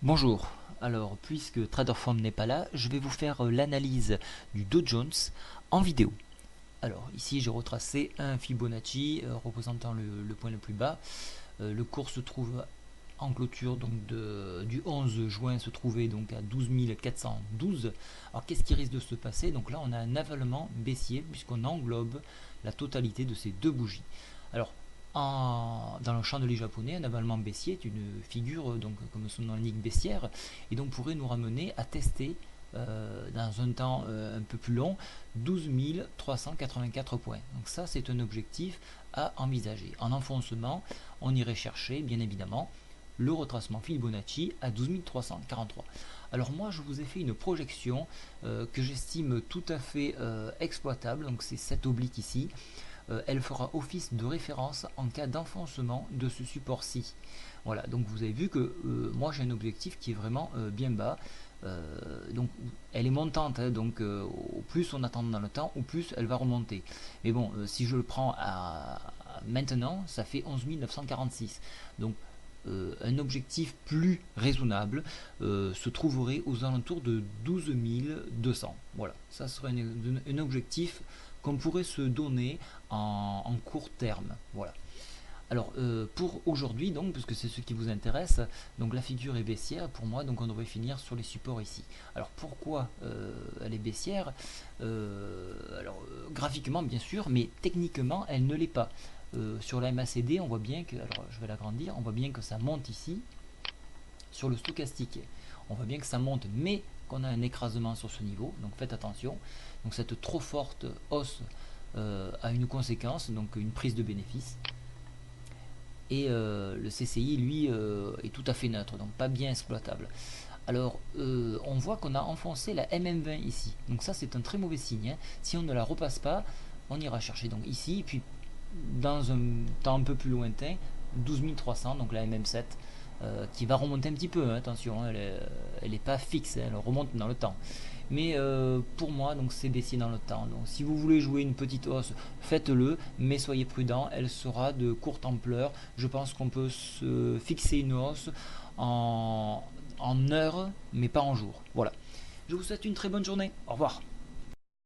Bonjour, alors puisque TraderForm n'est pas là, je vais vous faire l'analyse du Dow Jones en vidéo. Alors ici j'ai retracé un Fibonacci représentant le point le plus bas. Le cours se trouve en clôture donc du 11 juin se trouvait donc à 12 412. Alors qu'est-ce qui risque de se passer? Donc là on a un avalement baissier puisqu'on englobe la totalité de ces deux bougies. Alors dans le chandelier japonais, un avalement baissier est une figure, donc comme son nom l'indique, baissière, et donc pourrait nous ramener à tester dans un temps un peu plus long 12 384 points. Donc ça c'est un objectif à envisager. En enfoncement, on irait chercher bien évidemment le retracement Fibonacci à 12 343. Alors moi je vous ai fait une projection que j'estime tout à fait exploitable, donc c'est cette oblique ici. Elle fera office de référence en cas d'enfoncement de ce support-ci. Voilà, donc vous avez vu que moi j'ai un objectif qui est vraiment bien bas. Donc elle est montante, hein, donc au plus on attend dans le temps, au plus elle va remonter. Mais bon, si je le prends maintenant, ça fait 11 946. Donc un objectif plus raisonnable se trouverait aux alentours de 12 200. Voilà, ça serait un objectif qu'on pourrait se donner en court terme. Voilà. Alors pour aujourd'hui donc, puisque c'est ce qui vous intéresse, donc la figure est baissière pour moi, donc on devrait finir sur les supports ici. Alors pourquoi elle est baissière? Graphiquement bien sûr, mais techniquement elle ne l'est pas. Sur la MACD on voit bien que, alors je vais l'agrandir, on voit bien que ça monte ici. Sur le stochastique on voit bien que ça monte, mais qu'on a un écrasement sur ce niveau, donc faites attention. Donc cette trop forte hausse a une conséquence, donc une prise de bénéfice. Et le CCI lui est tout à fait neutre, donc pas bien exploitable. Alors on voit qu'on a enfoncé la MM20 ici, donc ça c'est un très mauvais signe, hein. Si on ne la repasse pas, on ira chercher donc ici, et puis dans un temps un peu plus lointain 12 300, donc la MM7 qui va remonter un petit peu, hein, attention, hein, elle est pas fixe, hein, elle remonte dans le temps. Mais pour moi, donc c'est baissier dans le temps. Donc si vous voulez jouer une petite hausse, faites-le, mais soyez prudent, elle sera de courte ampleur. Je pense qu'on peut se fixer une hausse en heure, mais pas en jour. Voilà. Je vous souhaite une très bonne journée. Au revoir.